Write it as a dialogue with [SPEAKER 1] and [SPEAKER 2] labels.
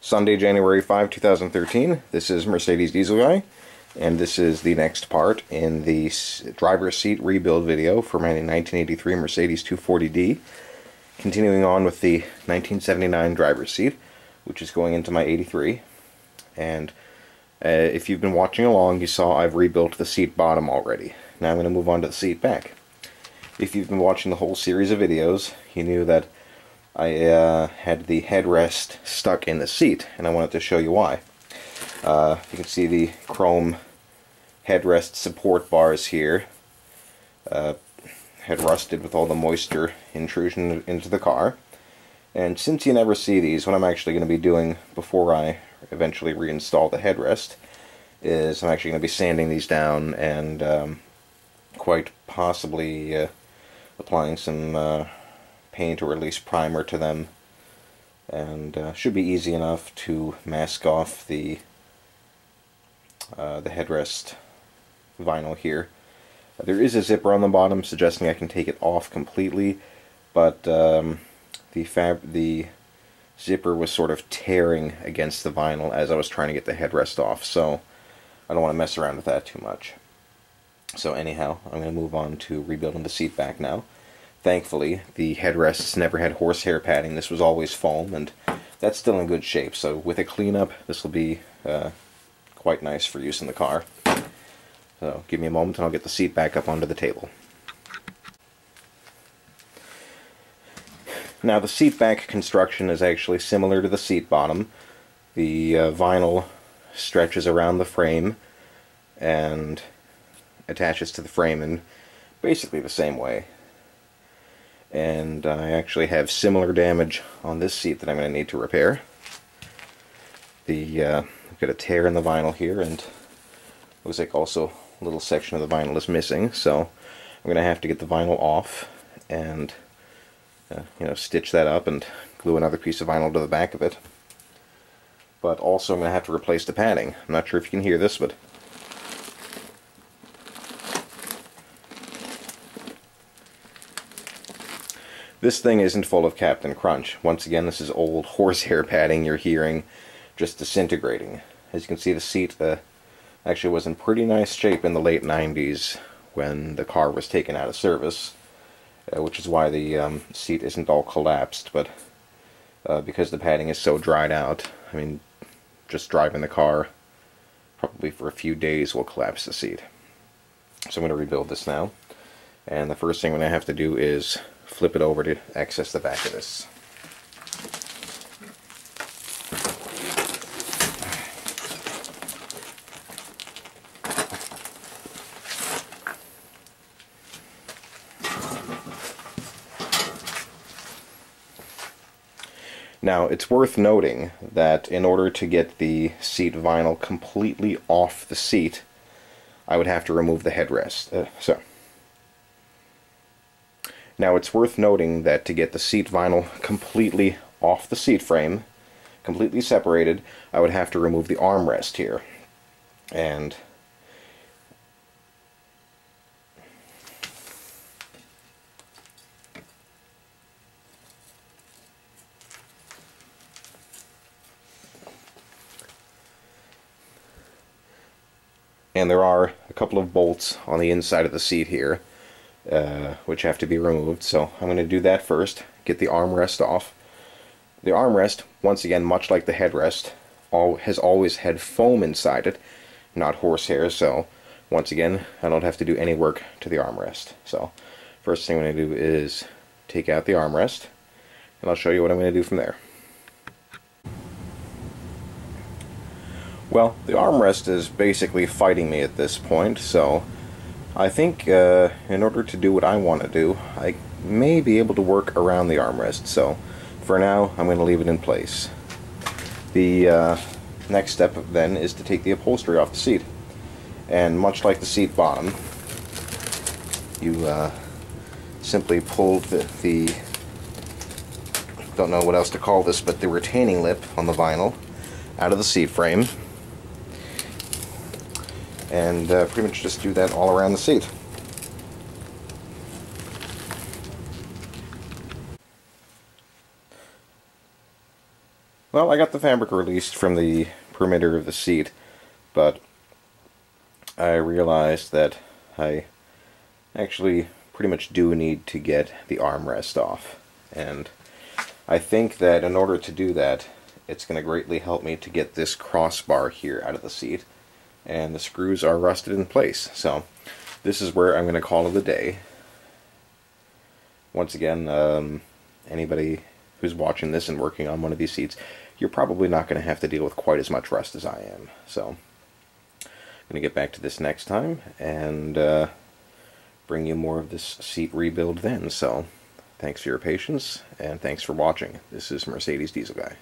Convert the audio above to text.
[SPEAKER 1] Sunday, January 5, 2013. This is Mercedes Diesel Guy, and this is the next part in the driver's seat rebuild video for my 1983 Mercedes 240D. Continuing on with the 1979 driver's seat, which is going into my 83. And if you've been watching along, you saw I've rebuilt the seat bottom already. Now I'm going to move on to the seat back. If you've been watching the whole series of videos, you knew that I had the headrest stuck in the seat, and I wanted to show you why. You can see the chrome headrest support bars here had rusted with all the moisture intrusion into the car. And since you never see these, what I'm actually going to be doing before I eventually reinstall the headrest is I'm actually going to be sanding these down and quite possibly applying some paint or at least primer to them, and should be easy enough to mask off the headrest vinyl here. There is a zipper on the bottom suggesting I can take it off completely, but the zipper was sort of tearing against the vinyl as I was trying to get the headrest off, so I don't want to mess around with that too much. So anyhow, I'm going to move on to rebuilding the seat back now. Thankfully, the headrests never had horsehair padding. This was always foam, and that's still in good shape. So with a cleanup, this will be quite nice for use in the car. So give me a moment and I'll get the seat back up onto the table. Now the seat back construction is actually similar to the seat bottom. The vinyl stretches around the frame and attaches to the frame in basically the same way. And I actually have similar damage on this seat that I'm going to need to repair. I've got a tear in the vinyl here, and looks like also a little section of the vinyl is missing, so I'm going to have to get the vinyl off and stitch that up and glue another piece of vinyl to the back of it. But also I'm going to have to replace the padding. I'm not sure if you can hear this, but this thing isn't full of Captain Crunch. Once again, this is old horsehair padding you're hearing just disintegrating. As you can see, the seat actually was in pretty nice shape in the late 90s when the car was taken out of service, which is why the seat isn't all collapsed, but because the padding is so dried out, I mean, just driving the car probably for a few days will collapse the seat. So I'm going to rebuild this now, and the first thing I'm going to have to do is flip it over to access the back of this. Now, it's worth noting that in order to get the seat vinyl completely off the seat, I would have to remove the headrest. Now, it's worth noting that to get the seat vinyl completely off the seat frame, completely separated, I would have to remove the armrest here. And there are a couple of bolts on the inside of the seat here, which have to be removed, so I'm going to do that first, get the armrest off. The armrest, once again, much like the headrest, has always had foam inside it, not horsehair, so once again, I don't have to do any work to the armrest. So, first thing I'm going to do is take out the armrest, and I'll show you what I'm going to do from there. Well, the armrest is basically fighting me at this point, so I think in order to do what I want to do, I may be able to work around the armrest, so for now I'm going to leave it in place. The next step then is to take the upholstery off the seat, and much like the seat bottom, you simply pull the don't know what else to call this, but the retaining lip on the vinyl out of the seat frame, and pretty much just do that all around the seat. Well, I got the fabric released from the perimeter of the seat, but I realized that I actually pretty much do need to get the armrest off. And I think that in order to do that, it's going to greatly help me to get this crossbar here out of the seat. And the screws are rusted in place. So this is where I'm going to call it a day. Once again, anybody who's watching this and working on one of these seats, you're probably not going to have to deal with quite as much rust as I am. So I'm going to get back to this next time and bring you more of this seat rebuild then. So thanks for your patience, and thanks for watching. This is Mercedes Diesel Guy.